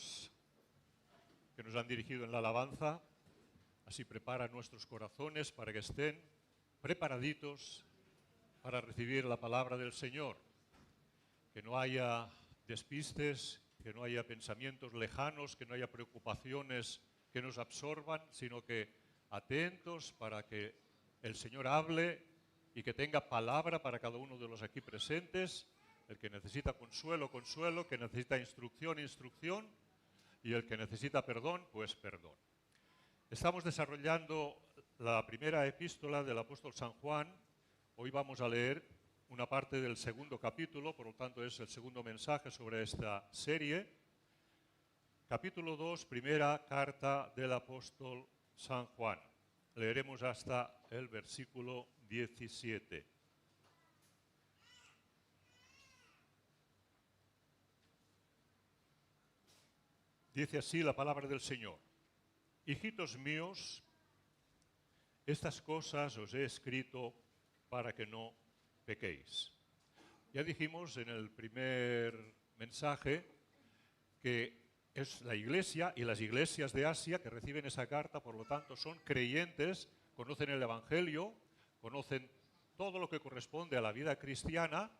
hermanos que nos han dirigido en la alabanza. Así prepara nuestros corazones para que estén preparaditos para recibir la palabra del Señor. Que no haya despistes, que no haya pensamientos lejanos, que no haya preocupaciones que nos absorban, sino que atentos para que el Señor hable y que tenga palabra para cada uno de los aquí presentes. El que necesita consuelo, consuelo, que necesita instrucción, instrucción, y el que necesita perdón, pues perdón. Estamos desarrollando la primera epístola del apóstol San Juan. Hoy vamos a leer una parte del segundo capítulo, por lo tanto es el segundo mensaje sobre esta serie. Capítulo 2, primera carta del apóstol San Juan. Leeremos hasta el versículo 17. Dice así la palabra del Señor. Hijitos míos, estas cosas os he escrito para que no pequéis. Ya dijimos en el primer mensaje que es la Iglesia y las iglesias de Asia que reciben esa carta, por lo tanto son creyentes, conocen el Evangelio, conocen todo lo que corresponde a la vida cristiana.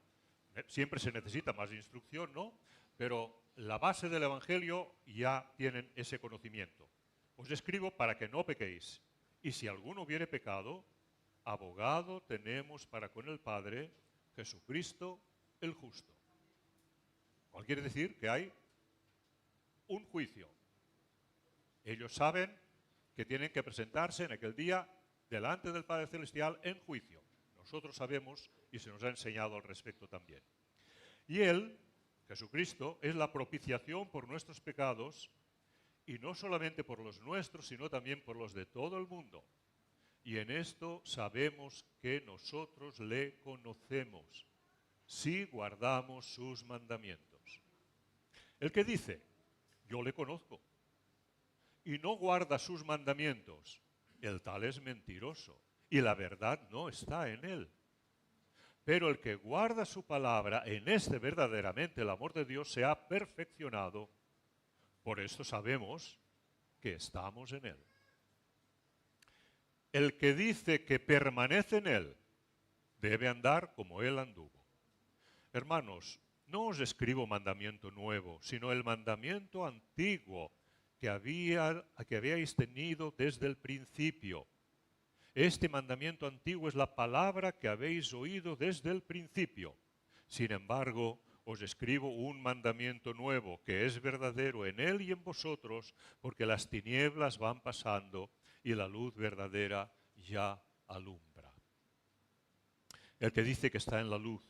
Siempre se necesita más instrucción, ¿no? Pero la base del Evangelio ya tienen ese conocimiento. Os escribo para que no pequéis. Y si alguno hubiere pecado, abogado tenemos para con el Padre, Jesucristo el justo. ¿Cuál quiere decir? Que hay un juicio. Ellos saben que tienen que presentarse en aquel día delante del Padre Celestial en juicio. Nosotros sabemos y se nos ha enseñado al respecto también. Y Él, Jesucristo, es la propiciación por nuestros pecados, y no solamente por los nuestros, sino también por los de todo el mundo. Y en esto sabemos que nosotros le conocemos, si guardamos sus mandamientos. El que dice, yo le conozco, y no guarda sus mandamientos, el tal es mentiroso, y la verdad no está en él. Pero el que guarda su palabra, en este verdaderamente el amor de Dios se ha perfeccionado. Por esto sabemos que estamos en él. El que dice que permanece en él, debe andar como él anduvo. Hermanos, no os escribo mandamiento nuevo, sino el mandamiento antiguo que habíais tenido desde el principio. Este mandamiento antiguo es la palabra que habéis oído desde el principio. Sin embargo, os escribo un mandamiento nuevo, que es verdadero en él y en vosotros, porque las tinieblas van pasando y la luz verdadera ya alumbra. El que dice que está en la luz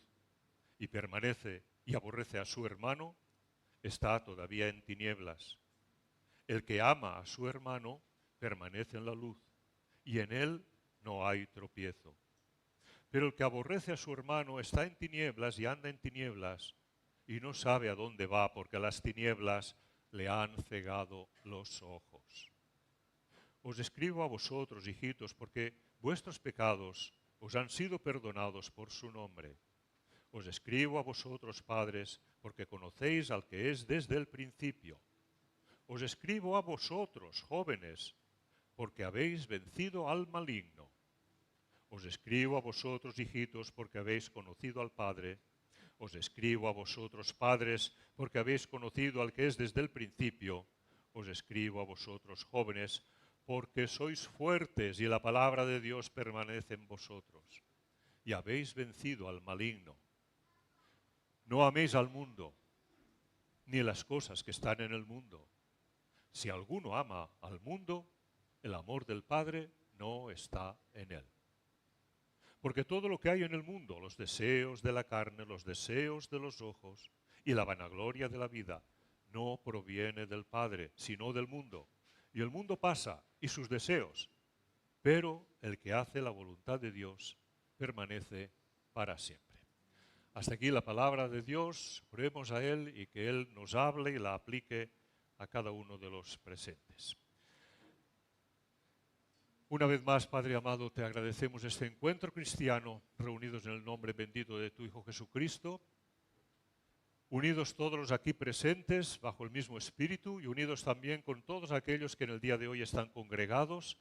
y permanece y aborrece a su hermano, está todavía en tinieblas. El que ama a su hermano permanece en la luz, y en él no hay tropiezo. Pero el que aborrece a su hermano está en tinieblas y anda en tinieblas, y no sabe a dónde va, porque las tinieblas le han cegado los ojos. Os escribo a vosotros, hijitos, porque vuestros pecados os han sido perdonados por su nombre. Os escribo a vosotros, padres, porque conocéis al que es desde el principio. Os escribo a vosotros, jóvenes, porque habéis vencido al maligno. Os escribo a vosotros, hijitos, porque habéis conocido al Padre. Os escribo a vosotros, padres, porque habéis conocido al que es desde el principio. Os escribo a vosotros, jóvenes, porque sois fuertes y la palabra de Dios permanece en vosotros. Y habéis vencido al maligno. No améis al mundo, ni las cosas que están en el mundo. Si alguno ama al mundo, el amor del Padre no está en él. Porque todo lo que hay en el mundo, los deseos de la carne, los deseos de los ojos y la vanagloria de la vida, no proviene del Padre, sino del mundo. Y el mundo pasa, y sus deseos, pero el que hace la voluntad de Dios permanece para siempre. Hasta aquí la palabra de Dios. Oremos a Él y que Él nos hable y la aplique a cada uno de los presentes. Una vez más, Padre amado, te agradecemos este encuentro cristiano reunidos en el nombre bendito de tu Hijo Jesucristo. unidos todos los aquí presentes bajo el mismo espíritu y unidos también con todos aquellos que en el día de hoy están congregados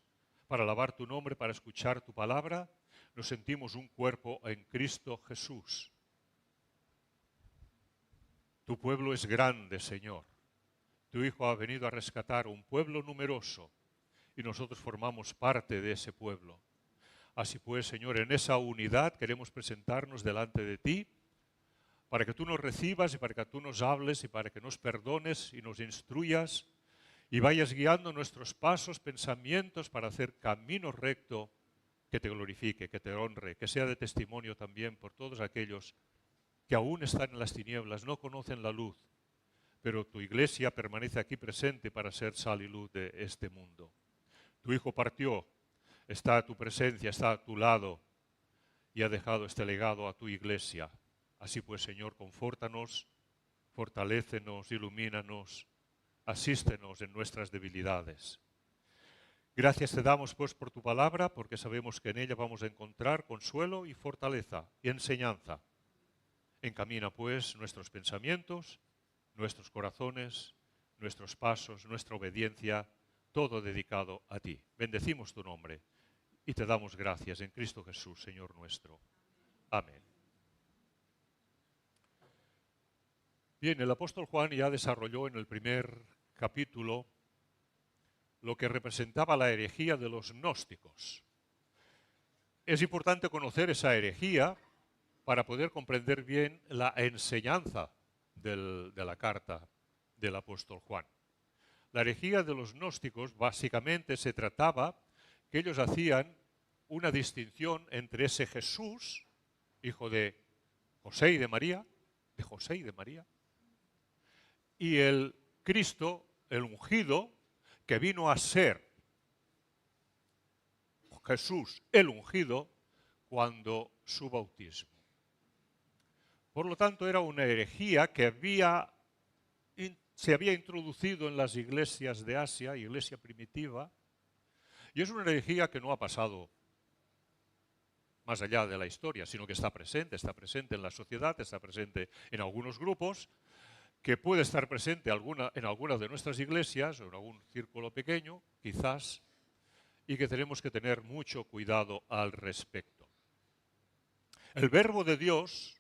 para alabar tu nombre, para escuchar tu palabra, nos sentimos un cuerpo en Cristo Jesús. Tu pueblo es grande, Señor. Tu Hijo ha venido a rescatar un pueblo numeroso y nosotros formamos parte de ese pueblo. Así pues, Señor, en esa unidad queremos presentarnos delante de ti para que tú nos recibas y para que tú nos hables y para que nos perdones y nos instruyas y vayas guiando nuestros pasos, pensamientos para hacer camino recto que te glorifique, que te honre, que sea de testimonio también por todos aquellos que aún están en las tinieblas, no conocen la luz, pero tu iglesia permanece aquí presente para ser sal y luz de este mundo. Tu Hijo partió, está a tu presencia, está a tu lado y ha dejado este legado a tu iglesia. Así pues, Señor, confórtanos, fortalécenos, ilumínanos, asístenos en nuestras debilidades. Gracias te damos pues por tu palabra, porque sabemos que en ella vamos a encontrar consuelo y fortaleza y enseñanza. Encamina pues nuestros pensamientos, nuestros corazones, nuestros pasos, nuestra obediencia, todo dedicado a ti. Bendecimos tu nombre y te damos gracias en Cristo Jesús, Señor nuestro. Amén. Bien, el apóstol Juan ya desarrolló en el primer capítulo lo que representaba la herejía de los gnósticos. Es importante conocer esa herejía para poder comprender bien la enseñanza de la carta del apóstol Juan. La herejía de los gnósticos básicamente se trataba que ellos hacían una distinción entre ese Jesús, hijo de José y de María, y el Cristo, el ungido, que vino a ser Jesús, el ungido, cuando su bautismo. Por lo tanto, era una herejía que se había introducido en las iglesias de Asia, iglesia primitiva, y es una herejía que no ha pasado más allá de la historia, sino que está presente en la sociedad, está presente en algunos grupos, que puede estar presente en algunas de nuestras iglesias o en algún círculo pequeño, quizás, y que tenemos que tener mucho cuidado al respecto. El Verbo de Dios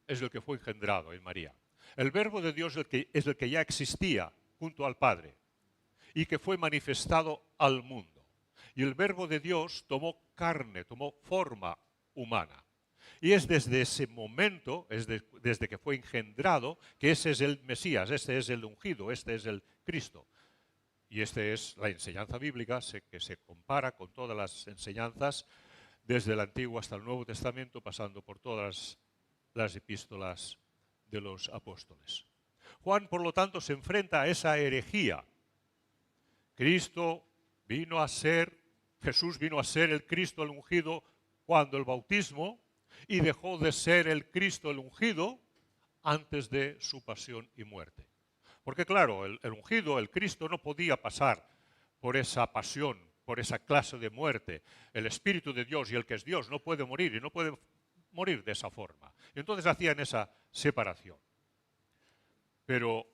es el que fue engendrado en María. El Verbo de Dios es el que ya existía junto al Padre y que fue manifestado al mundo. Y el Verbo de Dios tomó carne, tomó forma humana. Y es desde ese momento, desde que fue engendrado, que ese es el Mesías, este es el ungido, este es el Cristo. Y esta es la enseñanza bíblica que se compara con todas las enseñanzas desde el Antiguo hasta el Nuevo Testamento, pasando por todas las epístolas de los apóstoles. Juan, por lo tanto, se enfrenta a esa herejía. Jesús vino a ser el Cristo el ungido cuando el bautismo y dejó de ser el Cristo el ungido antes de su pasión y muerte. Porque claro, el ungido, el Cristo, no podía pasar por esa pasión, por esa clase de muerte. El Espíritu de Dios y el que es Dios no puede morir y no puede morir de esa forma. Y entonces hacían esa separación. Pero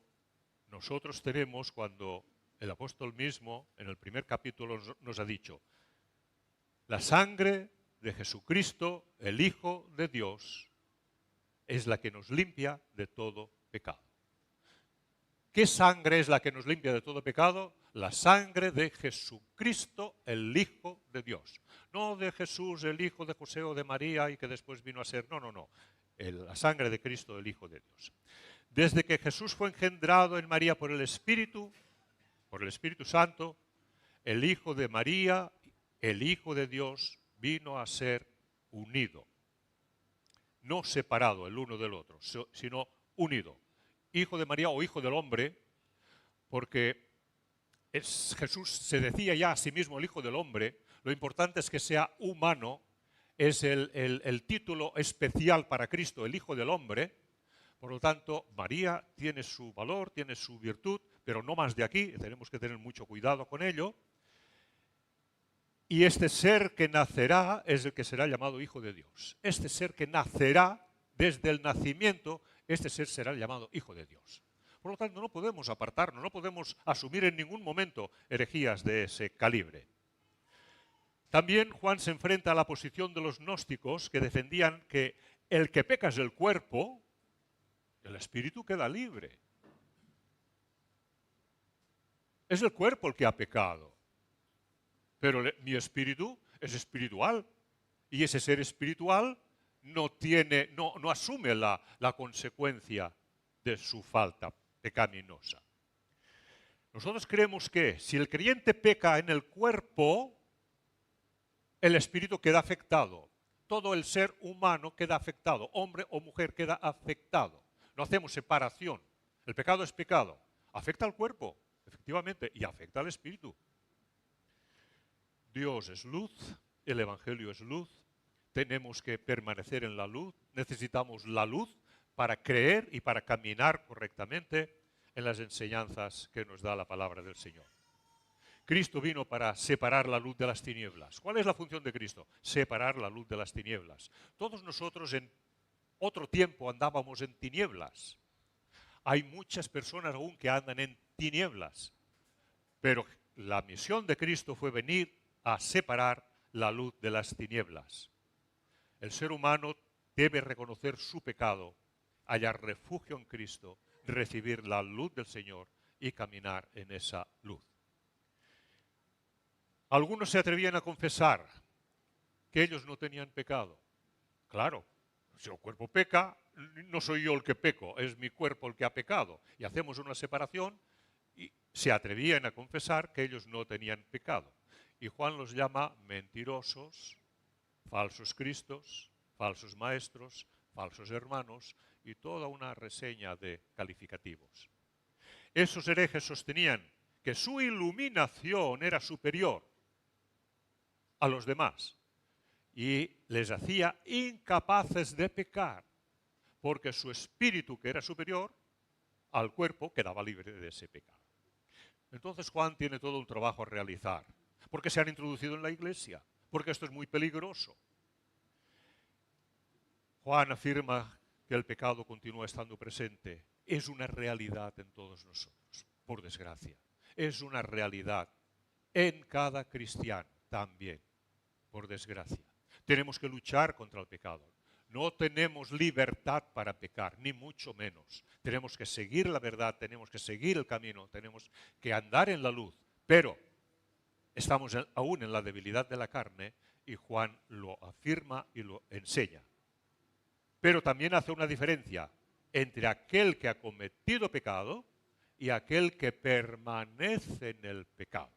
nosotros tenemos, cuando el apóstol mismo en el primer capítulo nos ha dicho, la sangre de Jesucristo, el Hijo de Dios, es la que nos limpia de todo pecado. ¿Qué sangre es la que nos limpia de todo pecado? La sangre de Jesucristo, el Hijo de Dios. No de Jesús, el Hijo de José o de María y que después vino a ser. No. La sangre de Cristo, el Hijo de Dios. Desde que Jesús fue engendrado en María por el Espíritu Santo, el Hijo de María, el Hijo de Dios, vino a ser unido. No separado el uno del otro, sino unido. Hijo de María o hijo del hombre, porque Jesús se decía ya a sí mismo el Hijo del Hombre. Lo importante es que sea humano, es el título especial para Cristo, el Hijo del Hombre. Por lo tanto, María tiene su valor, tiene su virtud, pero no más de aquí, tenemos que tener mucho cuidado con ello. Y este ser que nacerá es el que será llamado Hijo de Dios. Este ser que nacerá desde el nacimiento este ser será llamado Hijo de Dios. Por lo tanto, no podemos apartarnos, no podemos asumir en ningún momento herejías de ese calibre. También Juan se enfrenta a la posición de los gnósticos que defendían que el que peca es el cuerpo, el espíritu queda libre. Es el cuerpo el que ha pecado, pero mi espíritu es espiritual y ese ser espiritual no asume la consecuencia de su falta pecaminosa. Nosotros creemos que si el creyente peca en el cuerpo, el espíritu queda afectado. Todo el ser humano queda afectado. Hombre o mujer queda afectado. No hacemos separación. El pecado es pecado. Afecta al cuerpo, efectivamente, y afecta al espíritu. Dios es luz, el Evangelio es luz. Tenemos que permanecer en la luz. Necesitamos la luz para creer y para caminar correctamente en las enseñanzas que nos da la palabra del Señor. Cristo vino para separar la luz de las tinieblas. ¿Cuál es la función de Cristo? Separar la luz de las tinieblas. Todos nosotros en otro tiempo andábamos en tinieblas. Hay muchas personas aún que andan en tinieblas. Pero la misión de Cristo fue venir a separar la luz de las tinieblas. El ser humano debe reconocer su pecado, hallar refugio en Cristo, recibir la luz del Señor y caminar en esa luz. Algunos se atrevían a confesar que ellos no tenían pecado. Claro, si el cuerpo peca, no soy yo el que peco, es mi cuerpo el que ha pecado. Y hacemos una separación y se atrevían a confesar que ellos no tenían pecado. Y Juan los llama mentirosos, falsos cristos, falsos maestros, falsos hermanos y toda una reseña de calificativos. Esos herejes sostenían que su iluminación era superior a los demás y les hacía incapaces de pecar, porque su espíritu, que era superior al cuerpo, quedaba libre de ese pecado. Entonces Juan tiene todo un trabajo a realizar, porque se han introducido en la iglesia, porque esto es muy peligroso. Juan afirma que el pecado continúa estando presente. Es una realidad en todos nosotros, por desgracia. Es una realidad en cada cristiano también, por desgracia. Tenemos que luchar contra el pecado. No tenemos libertad para pecar, ni mucho menos. Tenemos que seguir la verdad, tenemos que seguir el camino, tenemos que andar en la luz. Pero estamos aún en la debilidad de la carne y Juan lo afirma y lo enseña. Pero también hace una diferencia entre aquel que ha cometido pecado y aquel que permanece en el pecado.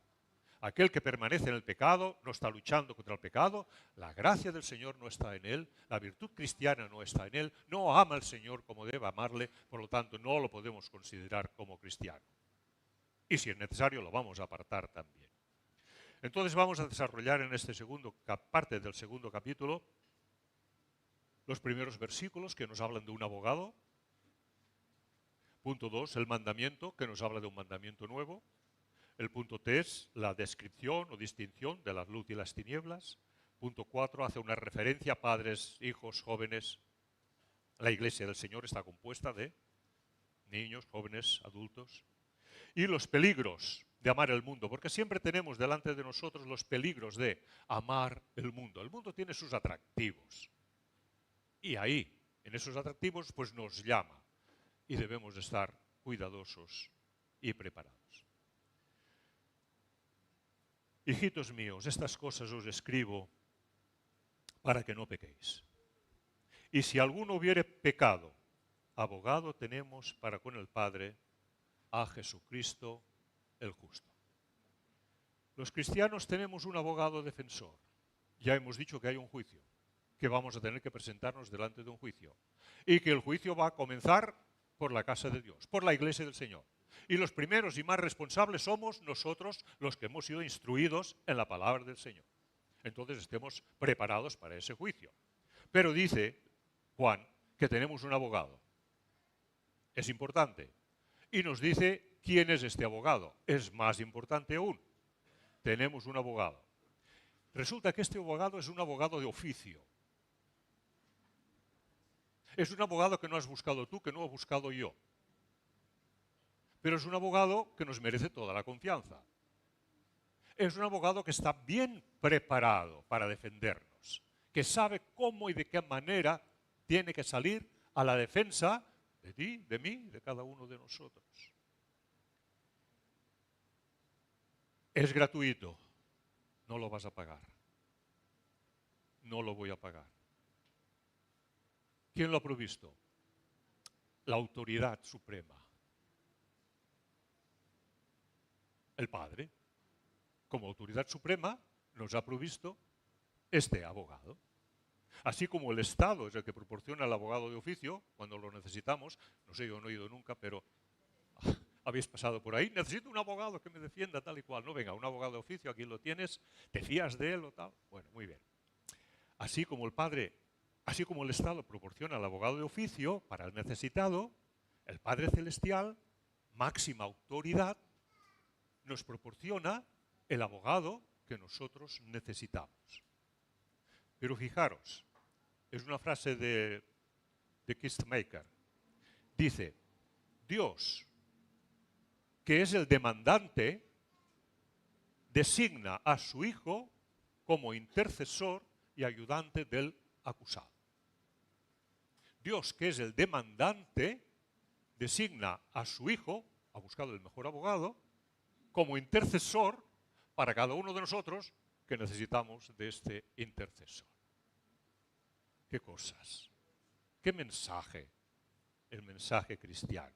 Aquel que permanece en el pecado no está luchando contra el pecado, la gracia del Señor no está en él, la virtud cristiana no está en él, no ama al Señor como debe amarle, por lo tanto no lo podemos considerar como cristiano. Y si es necesario lo vamos a apartar también. Entonces vamos a desarrollar en esta parte del segundo capítulo los primeros versículos que nos hablan de un abogado. Punto 2, el mandamiento, que nos habla de un mandamiento nuevo. El punto 3, la descripción o distinción de la luz y las tinieblas. Punto 4, hace una referencia a padres, hijos, jóvenes. La iglesia del Señor está compuesta de niños, jóvenes, adultos. Y los peligros de amar el mundo, porque siempre tenemos delante de nosotros los peligros de amar el mundo. El mundo tiene sus atractivos. Y ahí, en esos atractivos, pues nos llama. Y debemos de estar cuidadosos y preparados. Hijitos míos, estas cosas os escribo para que no pequéis. Y si alguno hubiere pecado, abogado tenemos para con el Padre a Jesucristo el justo. Los cristianos tenemos un abogado defensor. Ya hemos dicho que hay un juicio, que vamos a tener que presentarnos delante de un juicio. Y que el juicio va a comenzar por la casa de Dios, por la iglesia del Señor. Y los primeros y más responsables somos nosotros los que hemos sido instruidos en la palabra del Señor. Entonces estemos preparados para ese juicio. Pero dice Juan que tenemos un abogado. Es importante. Y nos dice quién es este abogado. Es más importante aún. Tenemos un abogado. Resulta que este abogado es un abogado de oficio. Es un abogado que no has buscado tú, que no he buscado yo. Pero es un abogado que nos merece toda la confianza. Es un abogado que está bien preparado para defendernos, que sabe cómo y de qué manera tiene que salir a la defensa de ti, de mí, de cada uno de nosotros. Es gratuito, no lo vas a pagar. No lo voy a pagar. ¿Quién lo ha provisto? La autoridad suprema. El Padre, como autoridad suprema, nos ha provisto este abogado. Así como el Estado es el que proporciona el abogado de oficio cuando lo necesitamos. No sé, yo no he ido nunca, pero habéis pasado por ahí. Necesito un abogado que me defienda tal y cual. No, venga, un abogado de oficio, aquí lo tienes, te fías de él o tal. Bueno, muy bien. Así como el Padre, así como el Estado proporciona el abogado de oficio para el necesitado, el Padre Celestial, máxima autoridad, nos proporciona el abogado que nosotros necesitamos. Pero fijaros, es una frase de Kistemaker. Dice, Dios, que es el demandante, designa a su Hijo como intercesor y ayudante del acusado. Dios, que es el demandante, designa a su Hijo, ha buscado el mejor abogado, como intercesor para cada uno de nosotros que necesitamos de este intercesor. ¿Qué cosas? ¿Qué mensaje? El mensaje cristiano.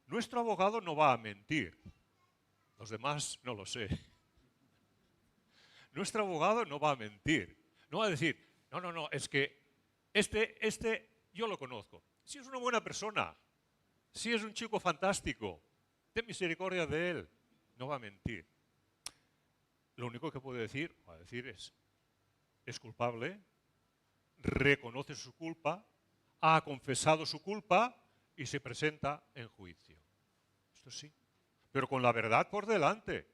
Nuestro abogado no va a mentir. Los demás no lo sé. Nuestro abogado no va a mentir. No va a decir, no, es que este yo lo conozco. Si es una buena persona, si es un chico fantástico, ten misericordia de él. No va a mentir. Lo único que puede decir, va a decir es culpable, reconoce su culpa, ha confesado su culpa y se presenta en juicio. Esto sí, pero con la verdad por delante.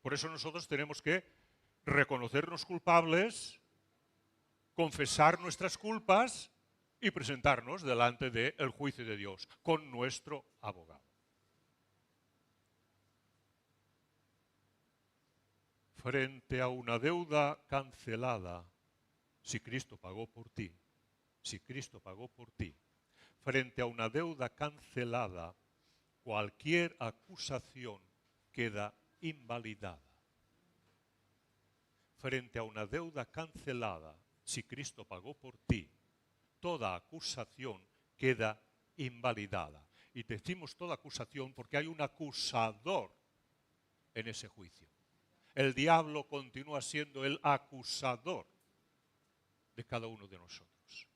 Por eso nosotros tenemos que reconocernos culpables, confesar nuestras culpas y presentarnos delante del juicio de Dios con nuestro abogado. Frente a una deuda cancelada, si Cristo pagó por ti, si Cristo pagó por ti, frente a una deuda cancelada, cualquier acusación queda invalidada. Frente a una deuda cancelada, si Cristo pagó por ti, toda acusación queda invalidada. Y decimos toda acusación porque hay un acusador en ese juicio. El diablo continúa siendo el acusador de cada uno de nosotros.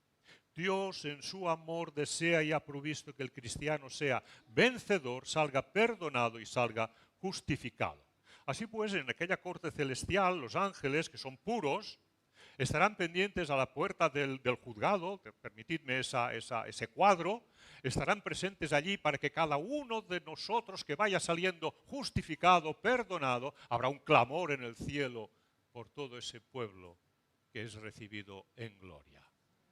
Dios en su amor desea y ha provisto que el cristiano sea vencedor, salga perdonado y salga justificado. Así pues, en aquella corte celestial, los ángeles, que son puros, estarán pendientes a la puerta del juzgado, permitidme ese cuadro, estarán presentes allí para que cada uno de nosotros que vaya saliendo justificado, perdonado, habrá un clamor en el cielo por todo ese pueblo que es recibido en gloria.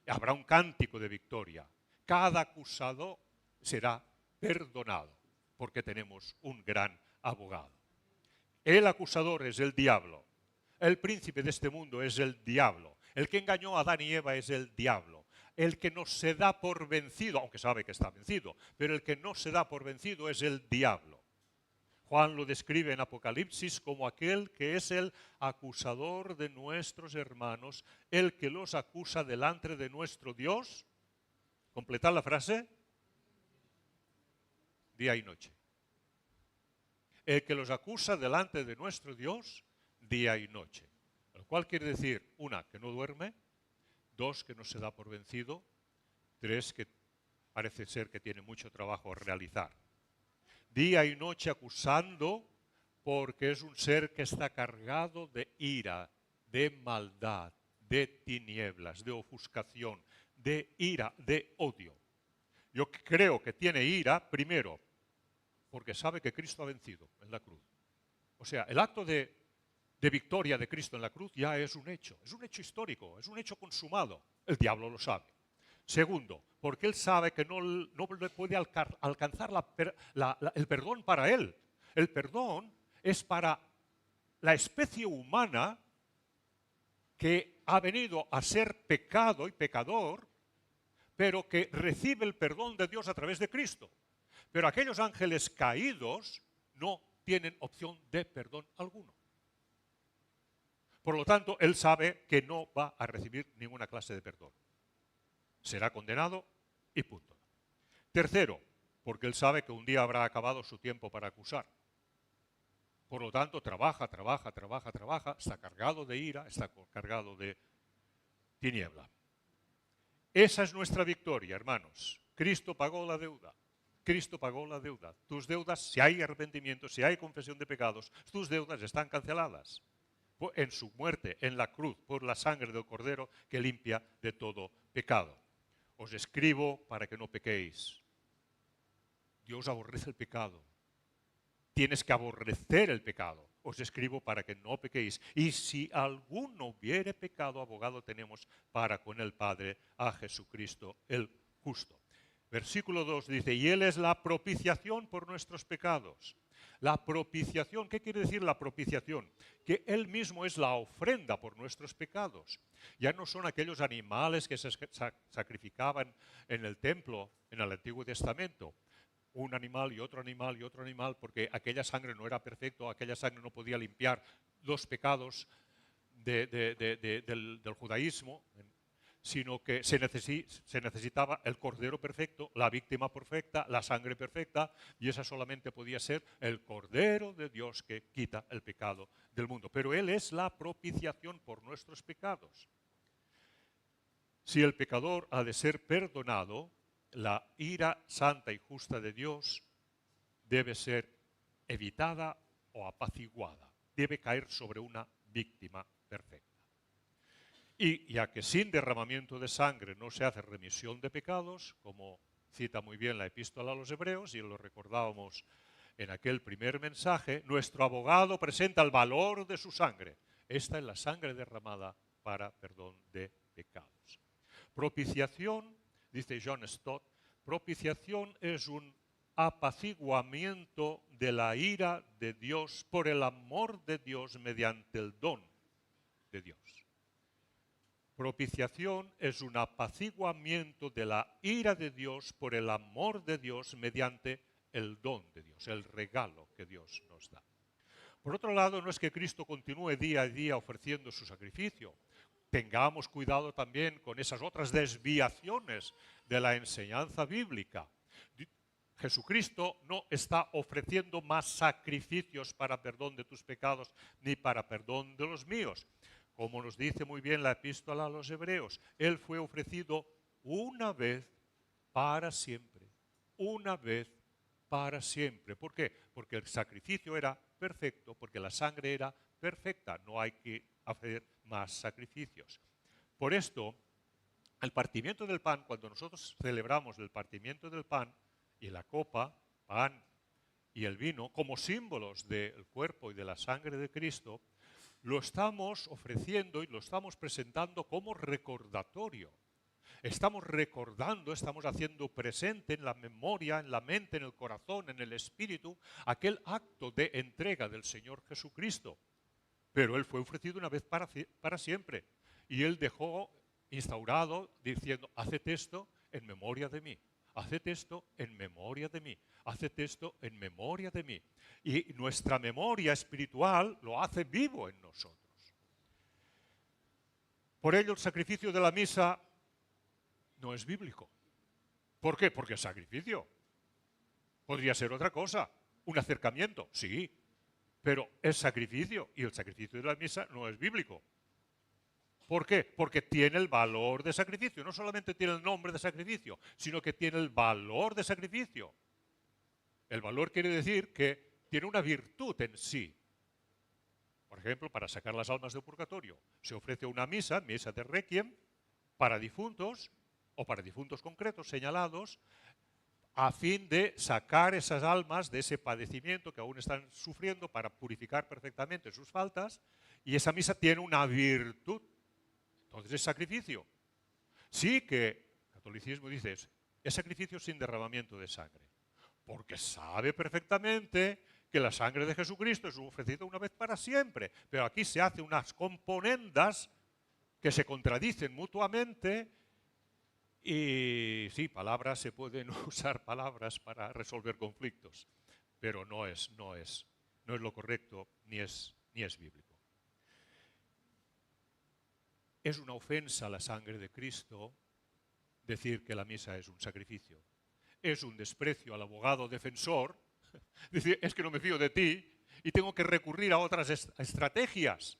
Habrá un cántico de victoria. Cada acusado será perdonado porque tenemos un gran abogado. El acusador es el diablo. El príncipe de este mundo es el diablo. El que engañó a Adán y Eva es el diablo. El que no se da por vencido, aunque sabe que está vencido, pero el que no se da por vencido es el diablo. Juan lo describe en Apocalipsis como aquel que es el acusador de nuestros hermanos, el que los acusa delante de nuestro Dios. ¿Completad la frase? Día y noche. El que los acusa delante de nuestro Dios día y noche. Lo cual quiere decir, una, que no duerme, dos, que no se da por vencido, tres, que parece ser que tiene mucho trabajo a realizar. Día y noche acusando porque es un ser que está cargado de ira, de maldad, de tinieblas, de ofuscación, de ira, de odio. Yo creo que tiene ira, primero, porque sabe que Cristo ha vencido en la cruz. O sea, el acto de victoria de Cristo en la cruz ya es un hecho histórico, es un hecho consumado. El diablo lo sabe. Segundo, porque Él sabe que no le puede alcanzar el perdón para Él. El perdón es para la especie humana que ha venido a ser pecado y pecador, pero que recibe el perdón de Dios a través de Cristo. Pero aquellos ángeles caídos no tienen opción de perdón alguno. Por lo tanto, Él sabe que no va a recibir ninguna clase de perdón. Será condenado y punto. Tercero, porque Él sabe que un día habrá acabado su tiempo para acusar. Por lo tanto, trabaja, está cargado de ira, está cargado de tiniebla. Esa es nuestra victoria, hermanos. Cristo pagó la deuda. Cristo pagó la deuda. Tus deudas, si hay arrepentimiento, si hay confesión de pecados, tus deudas están canceladas. En su muerte, en la cruz, por la sangre del Cordero que limpia de todo pecado. Os escribo para que no pequéis. Dios aborrece el pecado. Tienes que aborrecer el pecado. Os escribo para que no pequéis. Y si alguno hubiere pecado, abogado tenemos para con el Padre, a Jesucristo el justo. Versículo 2 dice, y Él es la propiciación por nuestros pecados. La propiciación, ¿qué quiere decir la propiciación? Que Él mismo es la ofrenda por nuestros pecados. Ya no son aquellos animales que se sacrificaban en el templo en el Antiguo Testamento. Un animal y otro animal y otro animal, porque aquella sangre no era perfecta, aquella sangre no podía limpiar los pecados del judaísmo, sino que se necesitaba el cordero perfecto, la víctima perfecta, la sangre perfecta, y esa solamente podía ser el Cordero de Dios que quita el pecado del mundo. Pero Él es la propiciación por nuestros pecados. Si el pecador ha de ser perdonado, la ira santa y justa de Dios debe ser evitada o apaciguada. Debe caer sobre una víctima perfecta. Y ya que sin derramamiento de sangre no se hace remisión de pecados, como cita muy bien la epístola a los Hebreos, y lo recordábamos en aquel primer mensaje, nuestro abogado presenta el valor de su sangre. Esta es la sangre derramada para perdón de pecados. Propiciación, dice John Stott, propiciación es un apaciguamiento de la ira de Dios por el amor de Dios mediante el don de Dios. Propiciación es un apaciguamiento de la ira de Dios por el amor de Dios mediante el don de Dios, el regalo que Dios nos da. Por otro lado, no es que Cristo continúe día a día ofreciendo su sacrificio. Tengamos cuidado también con esas otras desviaciones de la enseñanza bíblica. Jesucristo no está ofreciendo más sacrificios para perdón de tus pecados ni para perdón de los míos. Como nos dice muy bien la epístola a los Hebreos, Él fue ofrecido una vez para siempre. Una vez para siempre. ¿Por qué? Porque el sacrificio era perfecto, porque la sangre era perfecta. No hay que hacer más sacrificios. Por esto, el partimiento del pan, cuando nosotros celebramos el partimiento del pan y la copa, pan y el vino, como símbolos del cuerpo y de la sangre de Cristo, lo estamos ofreciendo y lo estamos presentando como recordatorio. Estamos recordando, estamos haciendo presente en la memoria, en la mente, en el corazón, en el espíritu, aquel acto de entrega del Señor Jesucristo. Pero Él fue ofrecido una vez para siempre. Y Él dejó instaurado diciendo, haced esto en memoria de mí. Haced esto en memoria de mí. Haced esto en memoria de mí. Y nuestra memoria espiritual lo hace vivo en nosotros. Por ello, el sacrificio de la misa no es bíblico. ¿Por qué? Porque es sacrificio. Podría ser otra cosa. Un acercamiento, sí. Pero es sacrificio. Y el sacrificio de la misa no es bíblico. ¿Por qué? Porque tiene el valor de sacrificio. No solamente tiene el nombre de sacrificio, sino que tiene el valor de sacrificio. El valor quiere decir que tiene una virtud en sí. Por ejemplo, para sacar las almas del purgatorio, se ofrece una misa de requiem, para difuntos, o para difuntos concretos señalados, a fin de sacar esas almas de ese padecimiento que aún están sufriendo para purificar perfectamente sus faltas, y esa misa tiene una virtud. Entonces es sacrificio. Sí que catolicismo dice es sacrificio sin derramamiento de sangre. Porque sabe perfectamente que la sangre de Jesucristo es ofrecida una vez para siempre. Pero aquí se hacen unas componendas que se contradicen mutuamente. Y sí, palabras, se pueden usar palabras para resolver conflictos, pero no es lo correcto ni es bíblico. Es una ofensa a la sangre de Cristo decir que la misa es un sacrificio. Es un desprecio al abogado defensor decir, es que no me fío de ti y tengo que recurrir a otras estrategias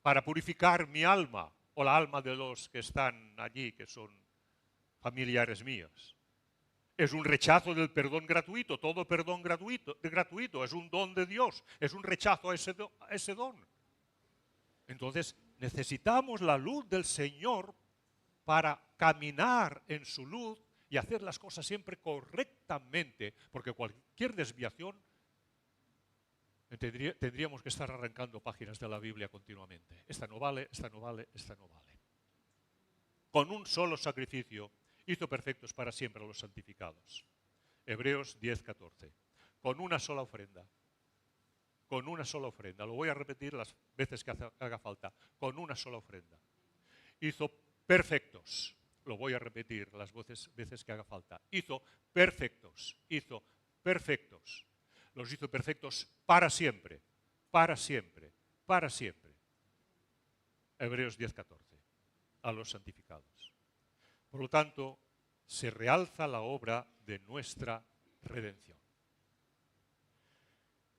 para purificar mi alma o la alma de los que están allí, que son familiares míos. Es un rechazo del perdón gratuito. Todo perdón gratuito es un don de Dios. Es un rechazo a ese don. Entonces, necesitamos la luz del Señor para caminar en su luz y hacer las cosas siempre correctamente, porque cualquier desviación tendríamos que estar arrancando páginas de la Biblia continuamente. Esta no vale, esta no vale, esta no vale. Con un solo sacrificio hizo perfectos para siempre a los santificados. Hebreos 10:14. Con una sola ofrenda. Con una sola ofrenda. Lo voy a repetir las veces que haga falta. Con una sola ofrenda. Hizo perfectos. Lo voy a repetir las veces que haga falta. Hizo perfectos. Hizo perfectos. Los hizo perfectos para siempre. Para siempre. Para siempre. Hebreos 10:14. A los santificados. Por lo tanto, se realza la obra de nuestra redención.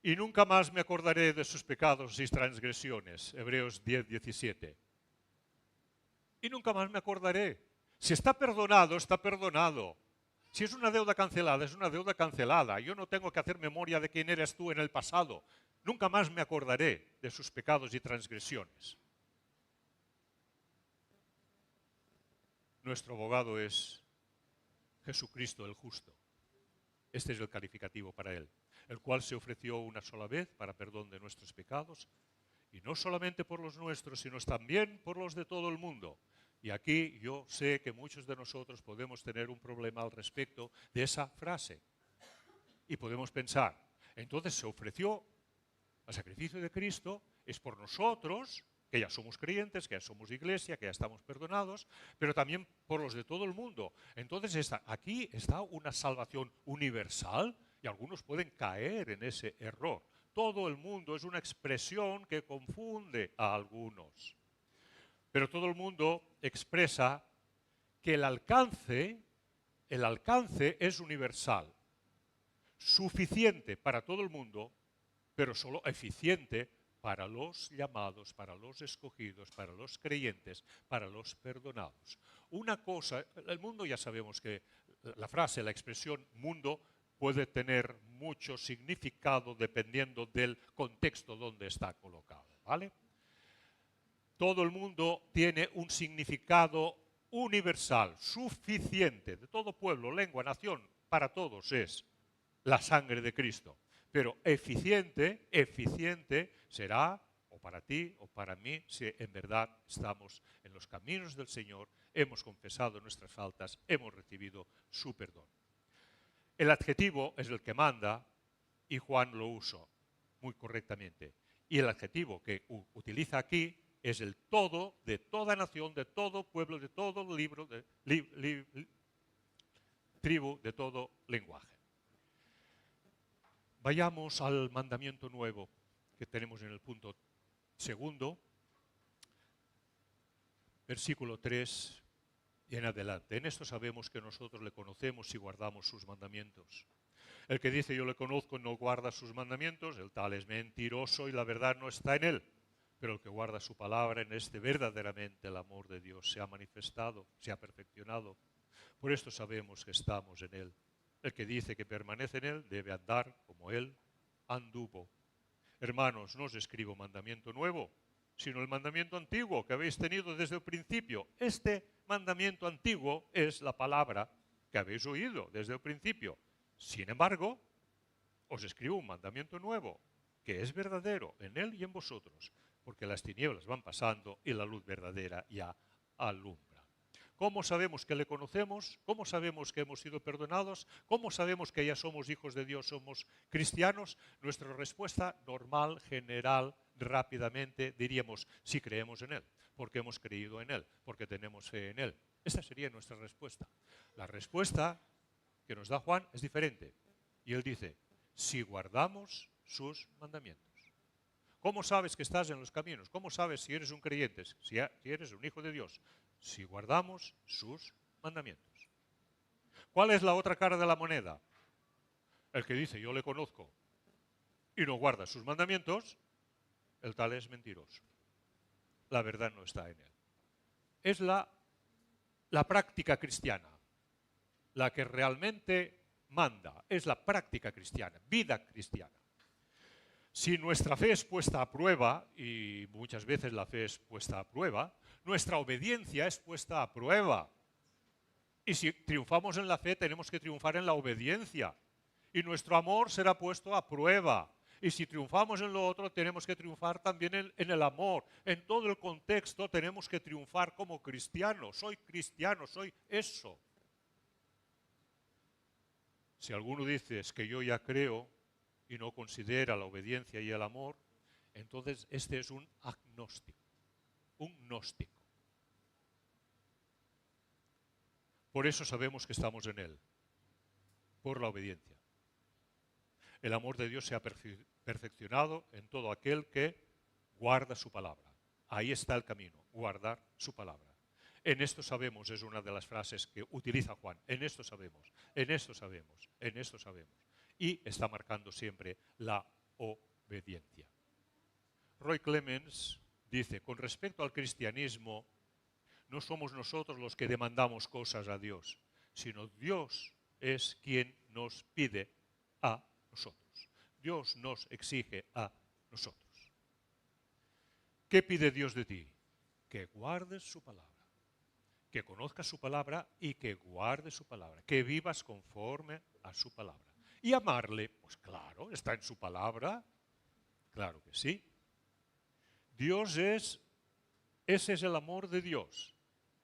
Y nunca más me acordaré de sus pecados y transgresiones. Hebreos 10:17. Y nunca más me acordaré. Si está perdonado, está perdonado. Si es una deuda cancelada, es una deuda cancelada. Yo no tengo que hacer memoria de quién eres tú en el pasado. Nunca más me acordaré de sus pecados y transgresiones. Nuestro abogado es Jesucristo el justo. Este es el calificativo para él, el cual se ofreció una sola vez para perdón de nuestros pecados, y no solamente por los nuestros, sino también por los de todo el mundo. Y aquí yo sé que muchos de nosotros podemos tener un problema al respecto de esa frase. Y podemos pensar, entonces se ofreció al sacrificio de Cristo, es por nosotros, que ya somos creyentes, que ya somos iglesia, que ya estamos perdonados, pero también por los de todo el mundo. Entonces aquí está una salvación universal y algunos pueden caer en ese error. Todo el mundo es una expresión que confunde a algunos. Pero todo el mundo expresa que el alcance es universal, suficiente para todo el mundo, pero solo eficiente para los llamados, para los escogidos, para los creyentes, para los perdonados. Una cosa, el mundo ya sabemos que la frase, la expresión mundo puede tener mucho significado dependiendo del contexto donde está colocado, ¿vale? Todo el mundo tiene un significado universal, suficiente, de todo pueblo, lengua, nación, para todos es la sangre de Cristo. Pero eficiente será, o para ti o para mí, si en verdad estamos en los caminos del Señor, hemos confesado nuestras faltas, hemos recibido su perdón. El adjetivo es el que manda y Juan lo usó muy correctamente. Y el adjetivo que utiliza aquí es el todo de toda nación, de todo pueblo, de todo tribu, de todo lenguaje. Vayamos al mandamiento nuevo que tenemos en el punto segundo, versículo 3 y en adelante. En esto sabemos que nosotros le conocemos y guardamos sus mandamientos. El que dice yo le conozco y no guarda sus mandamientos, el tal es mentiroso y la verdad no está en él. Pero el que guarda su palabra, en este verdaderamente el amor de Dios se ha manifestado, se ha perfeccionado. Por esto sabemos que estamos en él. El que dice que permanece en él debe andar como él anduvo. Hermanos, no os escribo mandamiento nuevo, sino el mandamiento antiguo que habéis tenido desde el principio. Este mandamiento antiguo es la palabra que habéis oído desde el principio. Sin embargo, os escribo un mandamiento nuevo, que es verdadero en él y en vosotros, porque las tinieblas van pasando y la luz verdadera ya alumbra. ¿Cómo sabemos que le conocemos? ¿Cómo sabemos que hemos sido perdonados? ¿Cómo sabemos que ya somos hijos de Dios, somos cristianos? Nuestra respuesta normal, general, rápidamente, diríamos, sí creemos en Él, porque hemos creído en Él, porque tenemos fe en Él. Esa sería nuestra respuesta. La respuesta que nos da Juan es diferente. Y él dice, si guardamos sus mandamientos. ¿Cómo sabes que estás en los caminos? ¿Cómo sabes si eres un creyente, si eres un hijo de Dios? Si guardamos sus mandamientos. ¿Cuál es la otra cara de la moneda? El que dice, yo le conozco, y no guarda sus mandamientos, el tal es mentiroso. La verdad no está en él. Es la práctica cristiana la que realmente manda. Es la práctica cristiana, vida cristiana. Si nuestra fe es puesta a prueba, y muchas veces la fe es puesta a prueba, nuestra obediencia es puesta a prueba. Y si triunfamos en la fe, tenemos que triunfar en la obediencia. Y nuestro amor será puesto a prueba. Y si triunfamos en lo otro, tenemos que triunfar también en el amor. En todo el contexto tenemos que triunfar como cristianos. Soy cristiano, soy eso. Si alguno dice es que yo ya creo y no considera la obediencia y el amor, entonces este es un agnóstico, un gnóstico. Por eso sabemos que estamos en Él, por la obediencia. El amor de Dios se ha perfeccionado en todo aquel que guarda su palabra. Ahí está el camino, guardar su palabra. En esto sabemos, es una de las frases que utiliza Juan. En esto sabemos, en esto sabemos, en esto sabemos. Y está marcando siempre la obediencia. Roy Clemens dice, con respecto al cristianismo, no somos nosotros los que demandamos cosas a Dios, sino Dios es quien nos pide a nosotros. Dios nos exige a nosotros. ¿Qué pide Dios de ti? Que guardes su palabra. Que conozcas su palabra y que guardes su palabra, que vivas conforme a su palabra. Y amarle, pues claro, está en su palabra, claro que sí. Ese es el amor de Dios,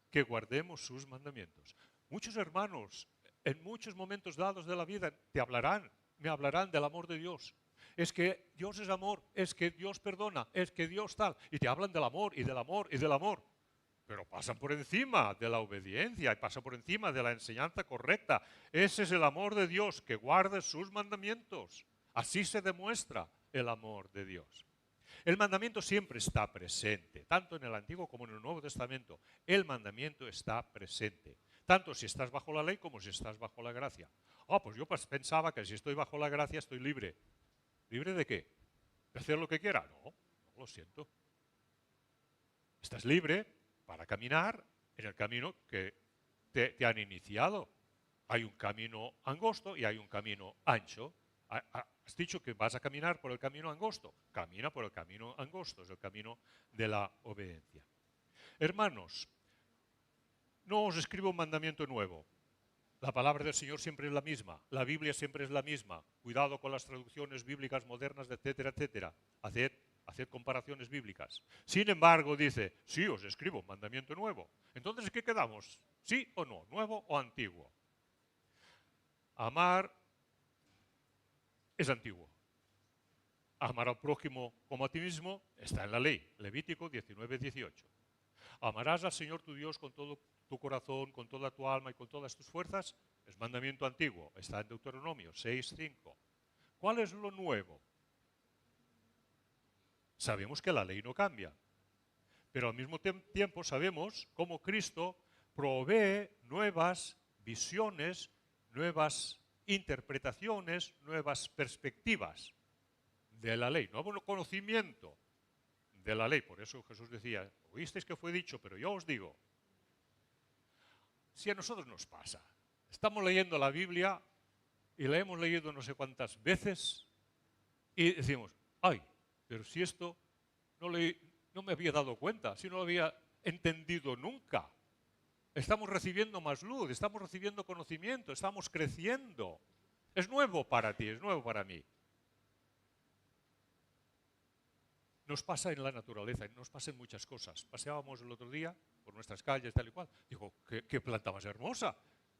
que guardemos sus mandamientos. Muchos hermanos, en muchos momentos dados de la vida, me hablarán del amor de Dios. Es que Dios es amor, es que Dios perdona, es que Dios tal, y te hablan del amor y del amor y del amor. Pero pasan por encima de la obediencia y pasan por encima de la enseñanza correcta. Ese es el amor de Dios, que guarde sus mandamientos. Así se demuestra el amor de Dios. El mandamiento siempre está presente, tanto en el Antiguo como en el Nuevo Testamento. El mandamiento está presente, tanto si estás bajo la ley como si estás bajo la gracia. Pues yo pensaba que si estoy bajo la gracia estoy libre. ¿Libre de qué? ¿De hacer lo que quiera? No, lo siento. Estás libre para caminar en el camino que te han iniciado. Hay un camino angosto y hay un camino ancho. Has dicho que vas a caminar por el camino angosto. Camina por el camino angosto, es el camino de la obediencia. Hermanos, no os escribo un mandamiento nuevo. La palabra del Señor siempre es la misma. La Biblia siempre es la misma. Cuidado con las traducciones bíblicas modernas, etcétera, etcétera. Haced comparaciones bíblicas. Sin embargo, dice, sí, os escribo un mandamiento nuevo. Entonces, ¿qué quedamos? ¿Sí o no? ¿Nuevo o antiguo? Amar es antiguo. Amar al prójimo como a ti mismo está en la ley. Levítico 19:18. Amarás al Señor tu Dios con todo tu corazón, con toda tu alma y con todas tus fuerzas. Es mandamiento antiguo. Está en Deuteronomio 6:5. ¿Cuál es lo nuevo? Sabemos que la ley no cambia, pero al mismo tiempo sabemos cómo Cristo provee nuevas visiones, nuevas interpretaciones, nuevas perspectivas de la ley, nuevo conocimiento de la ley. Por eso Jesús decía, oísteis que fue dicho, pero yo os digo. Si a nosotros nos pasa, estamos leyendo la Biblia y la hemos leído no sé cuántas veces y decimos, ay, pero si esto no me había dado cuenta, si no lo había entendido nunca. Estamos recibiendo más luz, estamos recibiendo conocimiento, estamos creciendo. Es nuevo para ti, es nuevo para mí. Nos pasa en la naturaleza, nos pasa en muchas cosas. Paseábamos el otro día por nuestras calles, tal y cual. Digo, ¿qué planta más hermosa?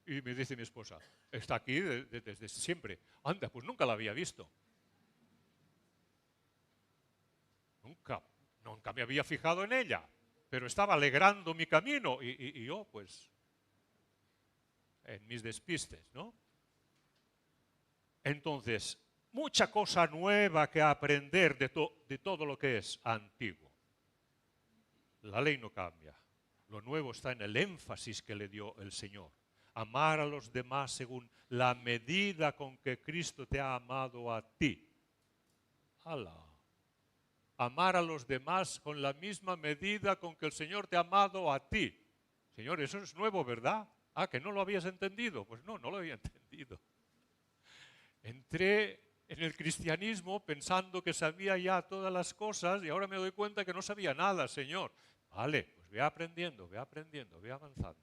Y me dice mi esposa, está aquí desde siempre. Anda, pues nunca la había visto. Nunca me había fijado en ella, pero estaba alegrando mi camino y yo, pues, en mis despistes, ¿no? Entonces, mucha cosa nueva que aprender de todo lo que es antiguo. La ley no cambia. Lo nuevo está en el énfasis que le dio el Señor. Amar a los demás según la medida con que Cristo te ha amado a ti. ¡Hala! Amar a los demás con la misma medida con que el Señor te ha amado a ti. Señor, eso es nuevo, ¿verdad? Ah, que no lo habías entendido. Pues no lo había entendido. Entré en el cristianismo pensando que sabía ya todas las cosas y ahora me doy cuenta que no sabía nada, Señor. Vale, pues ve aprendiendo, ve avanzando.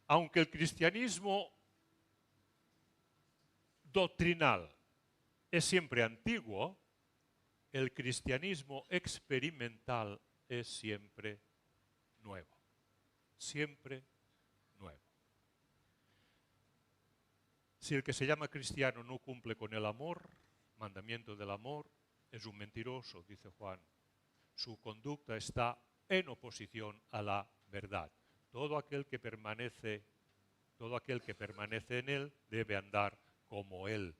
Aunque el cristianismo doctrinal es siempre antiguo, el cristianismo experimental es siempre nuevo. Siempre nuevo. Si el que se llama cristiano no cumple con el amor, mandamiento del amor, es un mentiroso, dice Juan. Su conducta está en oposición a la verdad. Todo aquel que permanece en él debe andar como él